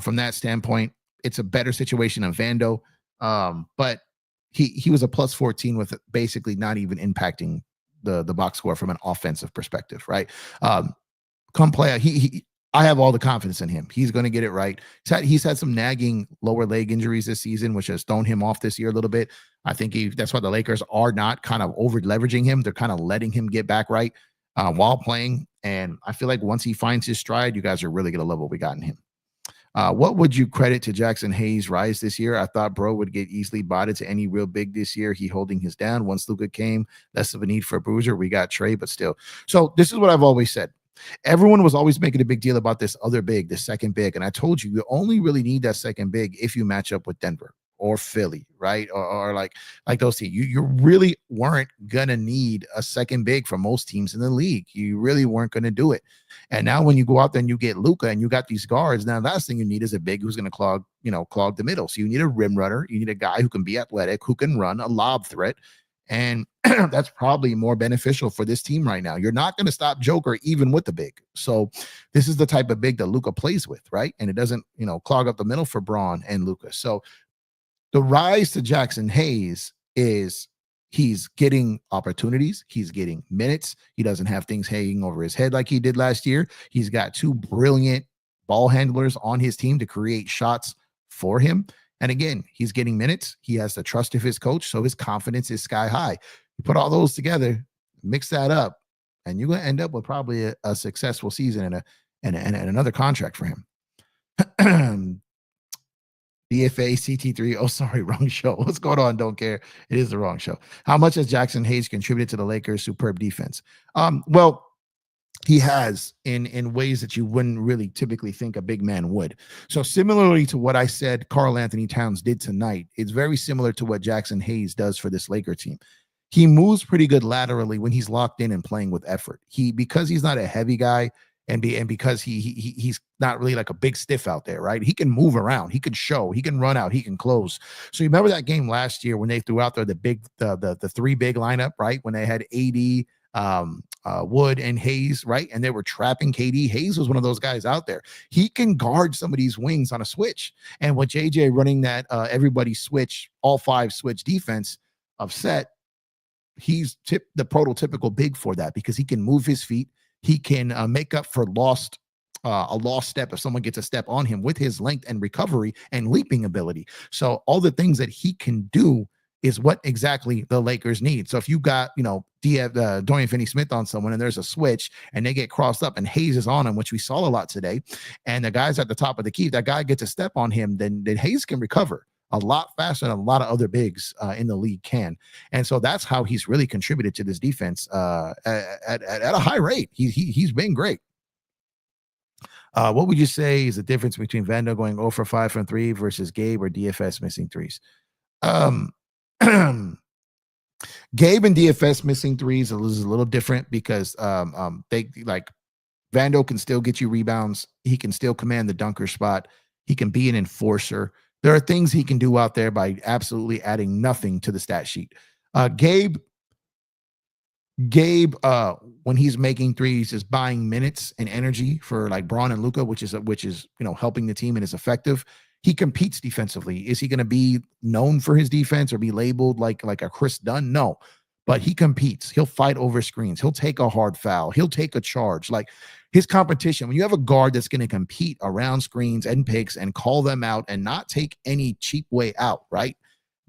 From that standpoint, it's a better situation than Vando. But he was a plus 14 with basically not even impacting the box score from an offensive perspective, right? Come play. I have all the confidence in him. He's going to get it right. He's had some nagging lower leg injuries this season, which has thrown him off this year a little bit. I think that's why the Lakers are not kind of over leveraging him. They're kind of letting him get back right while playing. And I feel like once he finds his stride, you guys are really going to love what we got in him. What would you credit to Jackson Hayes' rise this year? I thought bro would get easily botted to any real big this year. He holding his down. Once Luka came, less of a need for a bruiser. We got Trey, but still. So this is what I've always said. Everyone was always making a big deal about this other big, the second big. And I told you only really need that second big if you match up with Denver or Philly, right? Or like those teams. You really weren't going to need a second big for most teams in the league. You really weren't going to do it. And now when you go out there and you get Luka and you got these guards, now the last thing you need is a big who's going to clog the middle. So you need a rim runner. You need a guy who can be athletic, who can run, a lob threat. And that's probably more beneficial for this team right now. You're not going to stop Joker even with the big. So this is the type of big that Luka plays with, right? And it doesn't, clog up the middle for Braun and Luka. So the rise to Jackson Hayes is he's getting opportunities. He's getting minutes. He doesn't have things hanging over his head like he did last year. He's got two brilliant ball handlers on his team to create shots for him. And again, he's getting minutes. He has the trust of his coach, so his confidence is sky high. You put all those together, mix that up, and you're going to end up with probably a successful season and another contract for him. DFA CT3. Oh, sorry, wrong show. What's going on? Don't care. It is the wrong show. How much has Jackson Hayes contributed to the Lakers' superb defense? Well, he has in ways that you wouldn't really typically think a big man would. So similarly to what I said Karl Anthony Towns did tonight, it's very similar to what Jackson Hayes does for this Laker team. He moves pretty good laterally when he's locked in and playing with effort. Because he's not a heavy guy and because he's not really like a big stiff out there, right? He can move around, he can show, he can run out, he can close. So you remember that game last year when they threw out there the three big lineup, right? When they had AD, Wood and Hayes, right? And they were trapping KD. Hayes was one of those guys out there. He can guard some of these wings on a switch. And with JJ running that everybody switch, all five switch defense of set, he's the prototypical big for that because he can move his feet. He can make up for a lost step if someone gets a step on him with his length and recovery and leaping ability. So all the things that he can do is what exactly the Lakers need. So if you got, Dorian Finney-Smith on someone and there's a switch and they get crossed up and Hayes is on him, which we saw a lot today, and the guy's at the top of the key, that guy gets a step on him, then Hayes can recover a lot faster than a lot of other bigs in the league can. And so that's how he's really contributed to this defense at a high rate. He's been great. What would you say is the difference between Vando going 0 for 5 from 3 versus Gabe or DFS missing threes? Gabe and DFS missing threes is a little different because they like Vando can still get you rebounds. He can still command the dunker spot. He can be an enforcer. There are things he can do out there by absolutely adding nothing to the stat sheet. Gabe, when he's making threes, is buying minutes and energy for like Braun and Luka, which is helping the team and is effective. He competes defensively. Is he going to be known for his defense or be labeled like a Chris Dunn? No, but he competes. He'll fight over screens. He'll take a hard foul. He'll take a charge. Like his competition, when you have a guard that's going to compete around screens and picks and call them out and not take any cheap way out, right?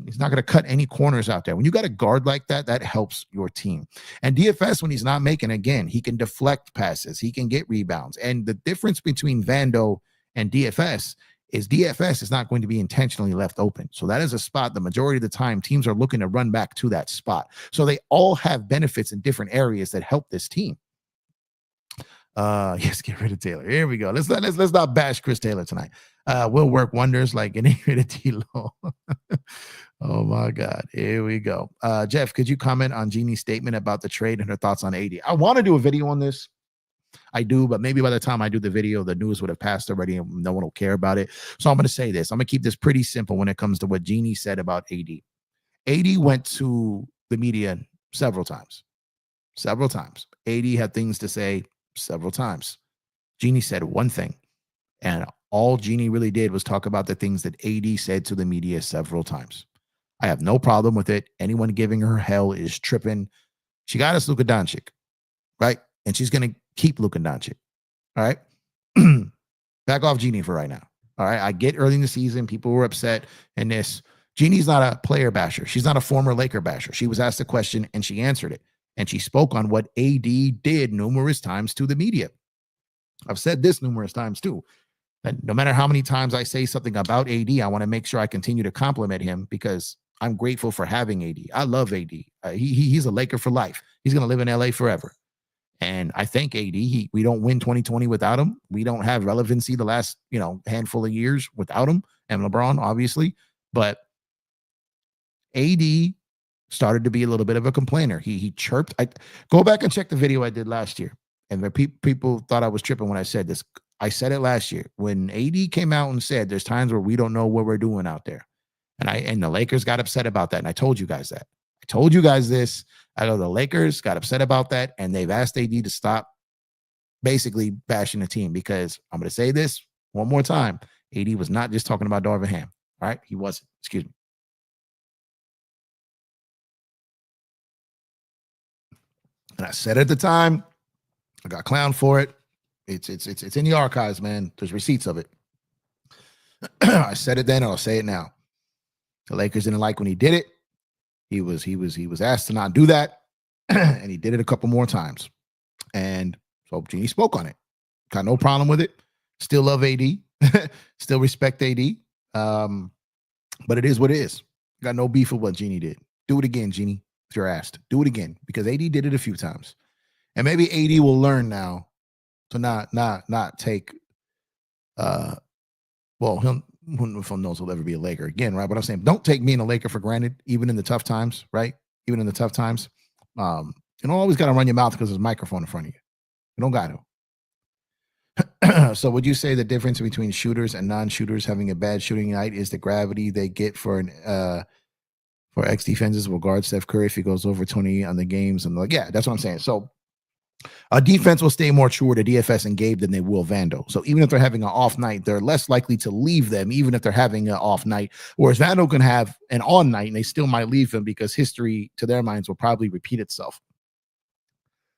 He's not going to cut any corners out there. When you got a guard like that, that helps your team. And DFS, when he's not making, again, he can deflect passes. He can get rebounds. And the difference between Vando and DFS is not going to be intentionally left open. So that is a spot the majority of the time teams are looking to run back to that spot. So they all have benefits in different areas that help this team. Yes, get rid of Taylor. Here we go. Let's not bash Chris Taylor tonight. Will work wonders like getting rid of T-Lo. Oh my God. Here we go. Jeff, could you comment on Jeannie's statement about the trade and her thoughts on AD? I want to do a video on this. I do, but maybe by the time I do the video, the news would have passed already and no one will care about it. So I'm going to say this. I'm going to keep this pretty simple when it comes to what Jeannie said about AD. AD went to the media several times. AD had things to say several times. Jeannie said one thing, and all Jeannie really did was talk about the things that AD said to the media several times. I have no problem with it. Anyone giving her hell is tripping. She got us Luka Doncic, right? And she's going to keep Luka Doncic, all right? Back off Jeannie for right now, all right? I get early in the season, people were upset and this. Jeannie's not a player basher. She's not a former Laker basher. She was asked a question and she answered it. And she spoke on what AD did numerous times to the media. I've said this numerous times too. And no matter how many times I say something about AD, I want to make sure I continue to compliment him because I'm grateful for having AD. I love AD. He's a Laker for life. He's going to live in LA forever. And I thank AD. We don't win 2020 without him. We don't have relevancy the last, handful of years without him and LeBron, obviously. But AD started to be a little bit of a complainer. He chirped. Go back and check the video I did last year. And the people thought I was tripping when I said this. I said it last year when AD came out and said there's times where we don't know what we're doing out there. And the Lakers got upset about that. And I told you guys that. I told you guys this. I know the Lakers got upset about that. And they've asked AD to stop basically bashing the team because I'm going to say this one more time. AD was not just talking about Darvin Ham. All right. He wasn't. Excuse me. And I said at the time, I got clowned for it. It's in the archives, man. There's receipts of it. I said it then, and I'll say it now. The Lakers didn't like when he did it. He was asked to not do that, and he did it a couple more times. And so Jeannie spoke on it. Got no problem with it. Still love AD. Still respect AD. But it is what it is. Got no beef with what Jeannie did. Do it again, Jeannie. If you're asked, do it again because AD did it a few times, and maybe AD will learn now to not take. Well, who knows he'll ever be a Laker again, right? But I'm saying, don't take being a Laker for granted, even in the tough times, right? Even in the tough times, you don't always got to run your mouth because there's a microphone in front of you. You don't got to. So, would you say the difference between shooters and non-shooters having a bad shooting night is the gravity they get for X defenses will guard Steph Curry if he goes over 20 on the games? And yeah, that's what I'm saying. So a defense will stay more true to DFS and Gabe than they will Vando. So even if they're having an off night, they're less likely to leave them, even if they're having an off night. Whereas Vando can have an on night and they still might leave him because history, to their minds, will probably repeat itself.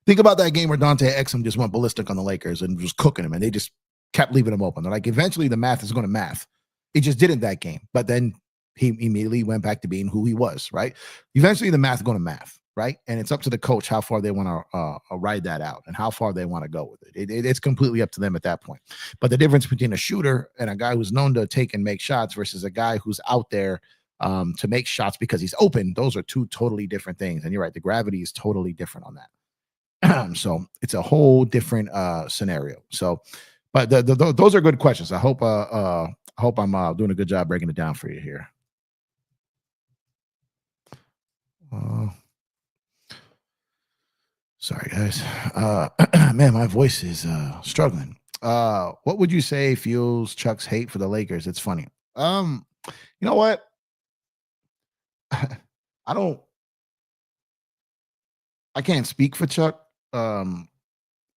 Think about that game where Dante Exum just went ballistic on the Lakers and was cooking them, and they just kept leaving him open. They're like, eventually the math is going to math. It just didn't that game. But then he immediately went back to being who he was, right? Eventually the math is going to math, right? And it's up to the coach how far they want to ride that out and how far they want to go with it. It's completely up to them at that point. But the difference between a shooter and a guy who's known to take and make shots versus a guy who's out there to make shots because he's open, those are two totally different things. And you're right, the gravity is totally different on that. So it's a whole different scenario. So, but those are good questions. I hope I'm doing a good job breaking it down for you here. Sorry, guys. Man, my voice is struggling. What would you say fuels Chuck's hate for the Lakers? It's funny. You know what? I can't speak for Chuck. And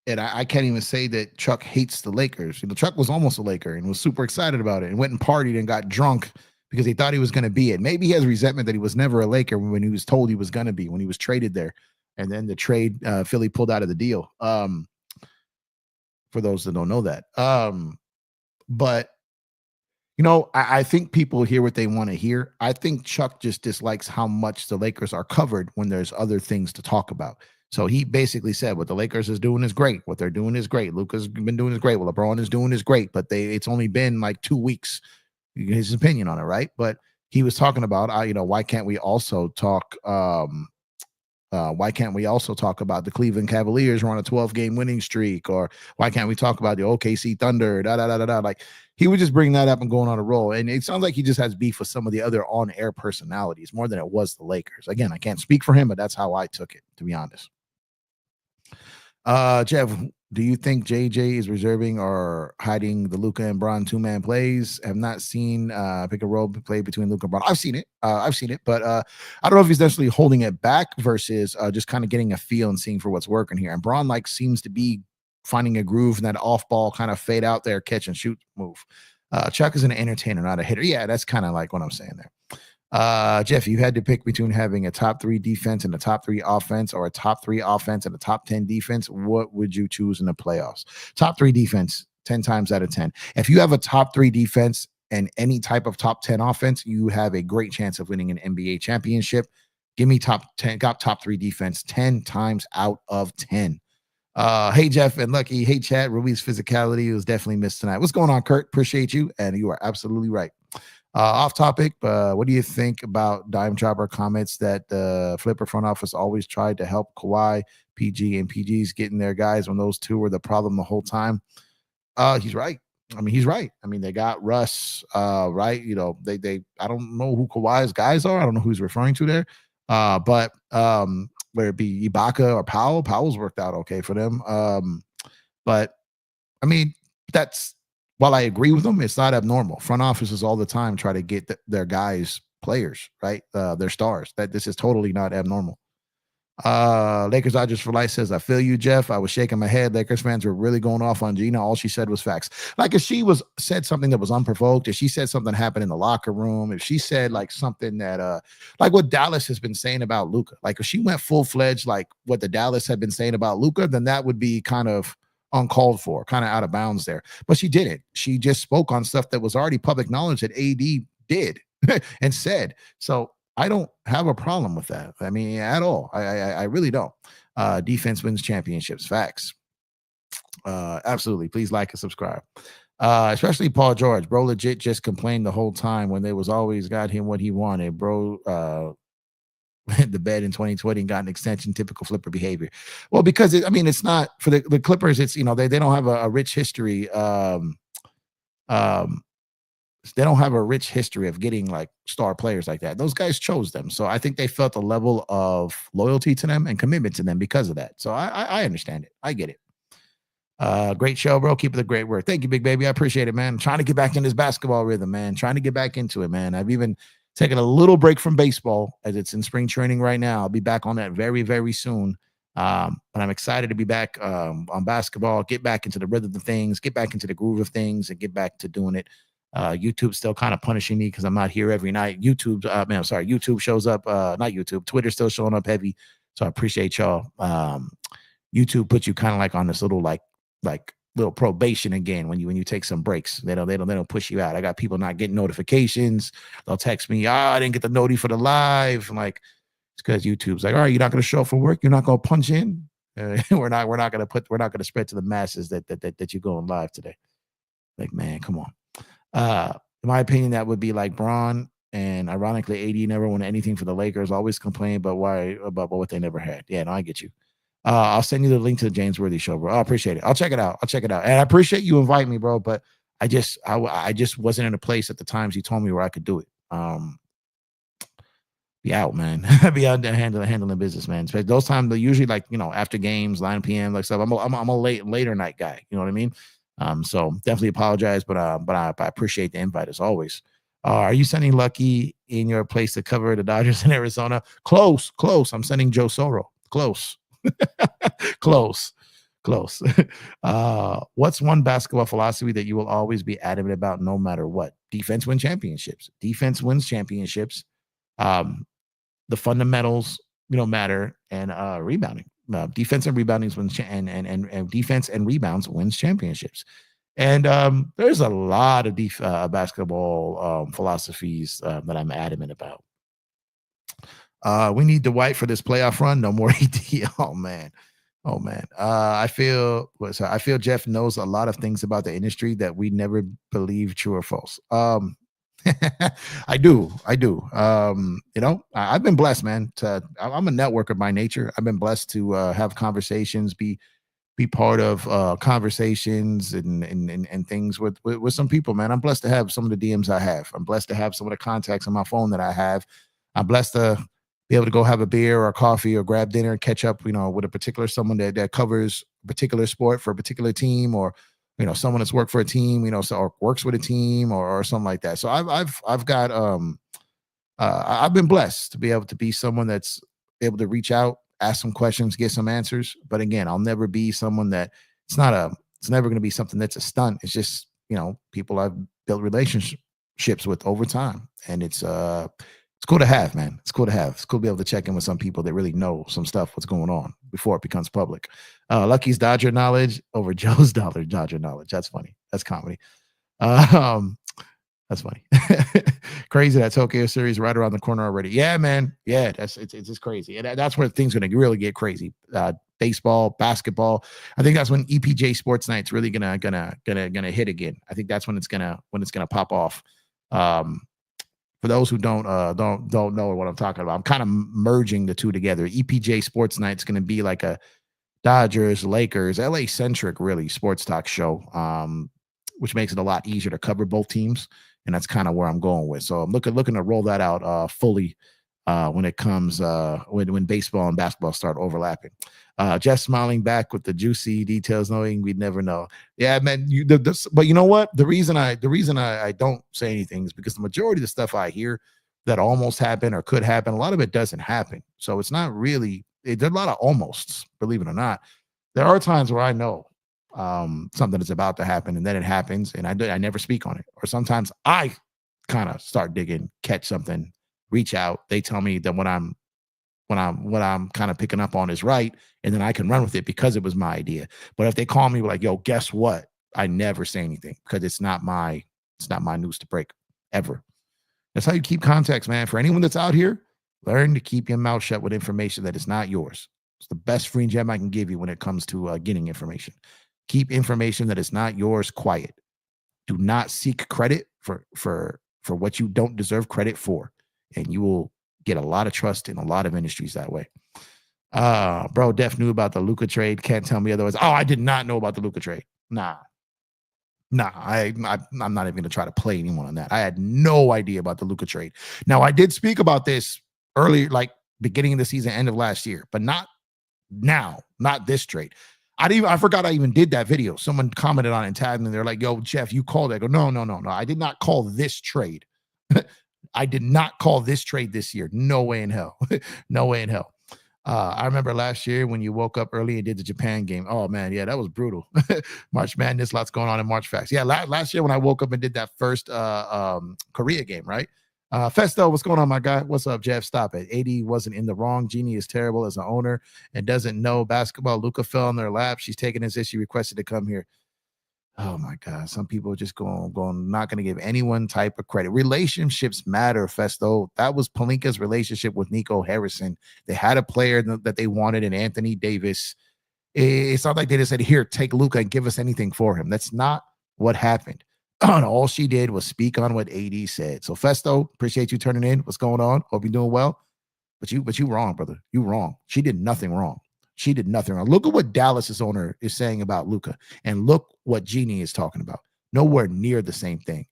I can't even say that Chuck hates the Lakers. Chuck was almost a Laker and was super excited about it and went and partied and got drunk because he thought he was going to be it. Maybe he has resentment that he was never a Laker when he was told he was going to be, when he was traded there. And then the trade, Philly pulled out of the deal. For those that don't know that. But I think people hear what they want to hear. I think Chuck just dislikes how much the Lakers are covered when there's other things to talk about. So he basically said what the Lakers is doing is great. What they're doing is great. Luka's been doing is great. What LeBron is doing is great. But it's only been like 2 weeks. His opinion on it, right? But he was talking about, why can't we also talk? Why can't we also talk about the Cleveland Cavaliers were on a 12-game winning streak? Or why can't we talk about the OKC Thunder? Like, he would just bring that up and going on a roll. And it sounds like he just has beef with some of the other on-air personalities more than it was the Lakers. Again, I can't speak for him, but that's how I took it, to be honest. Jeff, do you think JJ is reserving or hiding the Luka and Bron 2-man plays? Have not seen pick and roll play between Luka and Bron. I've seen it, but I don't know if he's necessarily holding it back versus just kind of getting a feel and seeing for what's working here. And Bron seems to be finding a groove in that off ball kind of fade out there, catch and shoot move. Chuck is an entertainer, not a hitter. Yeah, that's kind of like what I'm saying there. Jeff, you had to pick between having a top 3 defense and a top 3 offense, or a top 3 offense and a top 10 defense. What would you choose in the playoffs? Top 3 defense 10 times out of 10. If you have a top 3 defense and any type of top 10 offense, you have a great chance of winning an NBA championship. Give me top 3 defense 10 times out of 10. Hey, Jeff and Lucky. Hey, chat. Ruby's physicality was definitely missed tonight. What's going on, Kurt? Appreciate you. And you are absolutely right. Off topic, what do you think about Dime Chopper comments that the Flipper front office always tried to help Kawhi, PG, and PG's getting their guys when those two were the problem the whole time? He's right. He's right. They got Russ, right? They I don't know who Kawhi's guys are. I don't know who he's referring to there. But whether it be Ibaka or Powell's worked out okay for them. But that's, while I agree with them, it's not abnormal. Front offices all the time try to get their guys players, right? Their stars. This is totally not abnormal. Lakers Dodgers for Life says, I feel you, Jeff. I was shaking my head. Lakers fans were really going off on Gina. All she said was facts. Like, if she said something that was unprovoked, if she said something happened in the locker room, if she said like something that like what Dallas has been saying about Luka, like if she went full-fledged like what the Dallas had been saying about Luka, then that would be kind of uncalled for, kind of out of bounds there. But she didn't. She just spoke on stuff that was already public knowledge that AD did and said. So I don't have a problem with that. At all. I really don't. Defense wins championships. Facts. Absolutely. Please like and subscribe. Especially Paul George. Bro legit just complained the whole time when they was always got him what he wanted. Bro the bed in 2020 and got an extension. Typical Flipper behavior. Well, because it's not for the Clippers. It's they don't have a rich history. They don't have a rich history of getting like star players like that. Those guys chose them, so I think they felt a level of loyalty to them and commitment to them because of that. So I understand it. I get it. Great show, bro. Keep it the great work. Thank you, big baby. I appreciate it, man. I'm trying to get back in this basketball rhythm, man. Trying to get back into it, man. I've even taking a little break from baseball as it's in spring training right now. I'll be back on that very, very soon. But I'm excited to be back on basketball, get back into the rhythm of things, get back into the groove of things, and get back to doing it. YouTube's still kind of punishing me because I'm not here every night. YouTube shows up, not YouTube, Twitter's still showing up heavy. So I appreciate y'all. YouTube puts you kind of like on this little like little probation again when you take some breaks. They don't push you out. I got people not getting notifications. They'll text me, I didn't get the noti for the live. I'm like, it's because YouTube's like, all right, you're not going to show up for work. You're not going to punch in. We're not going to spread to the masses that you're going live today. Like, man, come on. In my opinion, that would be like Bron, and ironically, AD never won anything for the Lakers. Always complain about what they never had. Yeah, no, I get you. I'll send you the link to the James Worthy show, bro. I appreciate it. I'll check it out. And I appreciate you inviting me, bro. But I just wasn't in a place at the times you told me where I could do it. Be out, man. Be out there handling business, man. So those times, they're usually like, after games, 9 p.m. like stuff. I'm a later night guy. You know what I mean? So definitely apologize, but I appreciate the invite as always. Are you sending Lucky in your place to cover the Dodgers in Arizona? Close. I'm sending Joe Soro. Close. Close. What's one basketball philosophy that you will always be adamant about no matter what? defense wins championships. Defense wins championships. The fundamentals, matter, and rebounding. Defense and rebounding wins, and defense and rebounds wins championships. And there's a lot of basketball philosophies that I'm adamant about. We need Dwight for this playoff run. No more AD. Oh man. I feel Jeff knows a lot of things about the industry that we never believe true or false. I do. I've been blessed, man. I'm a networker by nature. I've been blessed to have conversations, be part of conversations and things with some people, man. I'm blessed to have some of the DMs I have. I'm blessed to have some of the contacts on my phone that I have. I'm blessed to be able to go have a beer or a coffee or grab dinner and catch up, with a particular someone that covers a particular sport for a particular team, or someone that's worked for a team, or works with a team or something like that. So I've been blessed to be able to be someone that's able to reach out, ask some questions, get some answers. But again, I'll never be someone that it's never going to be something that's a stunt. It's just, people I've built relationships with over time. And it's cool to have, man. It's cool to have. It's cool to be able to check in with some people that really know some stuff, what's going on before it becomes public. Lucky's Dodger knowledge over Joe's Dodger knowledge. That's funny. That's comedy. That's funny. Crazy that Tokyo series right around the corner already. Yeah, man. Yeah, it's just crazy. And that's where things are going to really get crazy. Baseball, basketball. I think that's when EPJ Sports Night's really gonna hit again. I think that's when it's gonna pop off. For those who don't know what I'm talking about, I'm kind of merging the two together. EPJ Sports Night's going to be like a Dodgers, Lakers, LA centric, really sports talk show, which makes it a lot easier to cover both teams, and that's kind of where I'm going with. So I'm looking to roll that out fully when it comes when baseball and basketball start overlapping. Just smiling back with the juicy details, knowing we'd never know. Yeah, man. But you know what? The reason I don't say anything is because the majority of the stuff I hear that almost happened or could happen, a lot of it doesn't happen. So it's not really. There's a lot of almosts, believe it or not. There are times where I know something is about to happen, and then it happens, and I never speak on it. Or sometimes I kind of start digging, catch something, reach out. They tell me that what I'm kind of picking up on is right, and then I can run with it because it was my idea. But if they call me like, yo, guess what? I never say anything because it's not my news to break ever. That's how you keep contacts, man. For anyone that's out here, learn to keep your mouth shut with information that is not yours. It's the best free gem I can give you when it comes to getting information. Keep information that is not yours quiet. Do not seek credit for what you don't deserve credit for, and you will get a lot of trust in a lot of industries that way. Bro, Def knew about the Luka trade. Can't tell me otherwise. Oh, I did not know about the Luka trade. Nah, I'm not even going to try to play anyone on that. I had no idea about the Luka trade. Now, I did speak about this earlier, like beginning of the season, end of last year, but not now, not this trade. I forgot I even did that video. Someone commented on it and tagged me. They're like, yo, Jeff, you called it. I go, no. I did not call this trade. I did not call this trade this year. No way in hell. No way in hell. I remember last year when you woke up early and did the Japan game. Oh, man. Yeah, that was brutal. March Madness, lots going on in March Facts. Yeah, last year when I woke up and did that first Korea game, right? Festo, what's going on, my guy? What's up, Jeff? Stop it. AD wasn't in the wrong. Jeannie is terrible as an owner and doesn't know basketball. Luka fell in their lap. She's taking his issue, requested to come here. Oh my God. Some people are just going not going to give anyone type of credit. Relationships matter, Festo. That was Pelinka's relationship with Nico Harrison. They had a player that they wanted in Anthony Davis. It's not like they just said, here, take Luka and give us anything for him. That's not what happened. All she did was speak on what AD said. So Festo, appreciate you turning in. What's going on? Hope you're doing well. But you wrong, brother. You wrong. She did nothing wrong. She did nothing wrong. Look at what Dallas's owner is saying about Luka, and look what Jeannie is talking about. Nowhere near the same thing.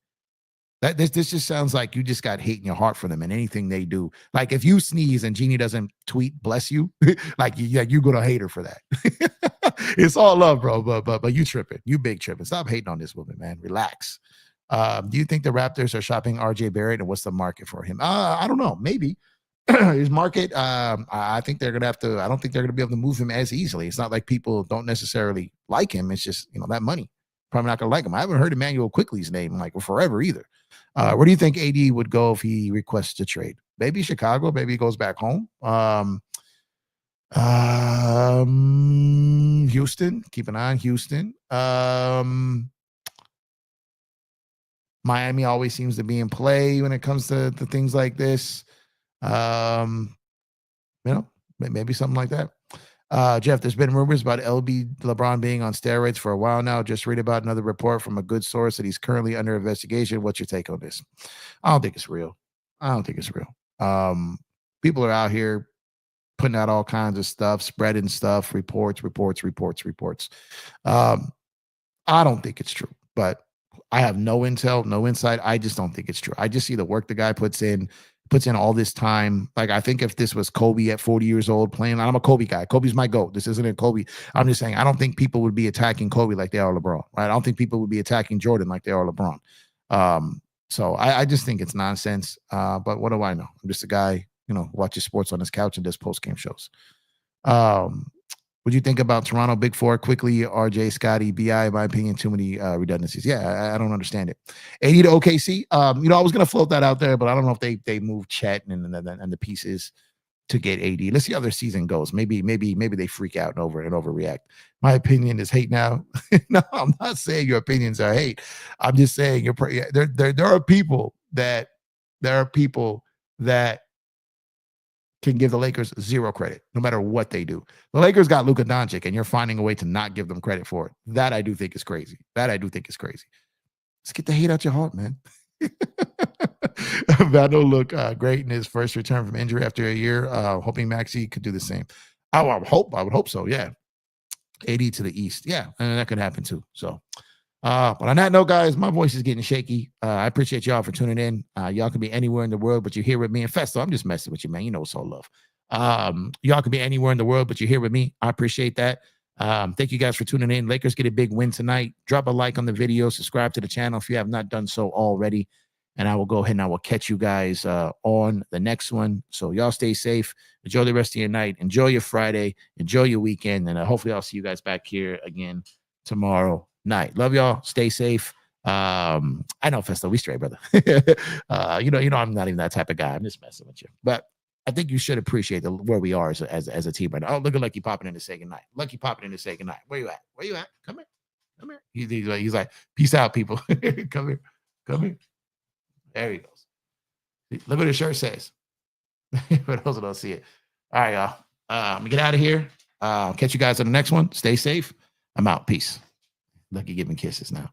This just sounds like you just got hate in your heart for them and anything they do. Like if you sneeze and Jeannie doesn't tweet "bless you," like you're gonna hate her for that. It's all love, bro. But you tripping. You big tripping. Stop hating on this woman, man. Relax. Do you think the Raptors are shopping RJ Barrett, and what's the market for him? I don't know. Maybe. His market, I think they're gonna have to. I don't think they're gonna be able to move him as easily. It's not like people don't necessarily like him. It's just that money probably not going to like him. I haven't heard Emmanuel Quickly's name like forever either. Where do you think AD would go if he requests a trade? Maybe Chicago. Maybe he goes back home. Houston. Keep an eye on Houston. Miami always seems to be in play when it comes to things like this. Maybe something like that. Jeff, there's been rumors about LeBron being on steroids for a while now. Just read about another report from a good source that he's currently under investigation. What's your take on this? I don't think it's real. People are out here putting out all kinds of stuff, spreading stuff, reports. I don't think it's true, but I have no intel, no insight. I just don't think it's true. I just see the work the guy puts in all this time. Like, I think if this was Kobe at 40 years old playing, I'm a Kobe guy. Kobe's my GOAT. This isn't a Kobe. I'm just saying, I don't think people would be attacking Kobe like they are LeBron. Right? I don't think people would be attacking Jordan like they are LeBron. So I just think it's nonsense. But what do I know? I'm just a guy, watches sports on his couch and does post-game shows. What do you think about Toronto Big Four? Quickly, RJ, Scotty, BI, in my opinion, too many redundancies. Yeah, I don't understand it. AD to OKC. I was going to float that out there, but I don't know if they move Chet and the pieces to get AD. Let's see how their season goes. Maybe they freak out and overreact. My opinion is hate now. No, I'm not saying your opinions are hate. I'm just saying there are people that can give the Lakers zero credit, no matter what they do. The Lakers got Luka Doncic, and you're finding a way to not give them credit for it. That I do think is crazy. Let's get the hate out your heart, man. Vando looked great in his first return from injury after a year. Hoping Maxey could do the same. I would hope so. Yeah. AD to the East. Yeah, and that could happen too. So, but on that note, guys, my voice is getting shaky. I appreciate y'all for tuning in. Y'all can be anywhere in the world, but you're here with me. And Festo, I'm just messing with you, man. You know it's all love. Y'all can be anywhere in the world, but you're here with me. I appreciate that. Thank you guys for tuning in. Lakers get a big win tonight. Drop a like on the video. Subscribe to the channel if you have not done so already. And I will go ahead and I will catch you guys on the next one. So y'all stay safe. Enjoy the rest of your night. Enjoy your Friday. Enjoy your weekend. And hopefully I'll see you guys back here again tomorrow night. Love y'all. Stay safe. I know, Festo, we straight, brother. I'm not even that type of guy. I'm just messing with you. But I think you should appreciate where we are as a team right now. Oh, look at Lucky popping in to say goodnight. Lucky popping in to say goodnight. Where you at? Come here. He's like, peace out, people. Come here. There he goes. Look what his shirt says. For those who don't see it. All right, y'all. I'm gonna get out of here. Catch you guys on the next one. Stay safe. I'm out. Peace. Lucky giving kisses now.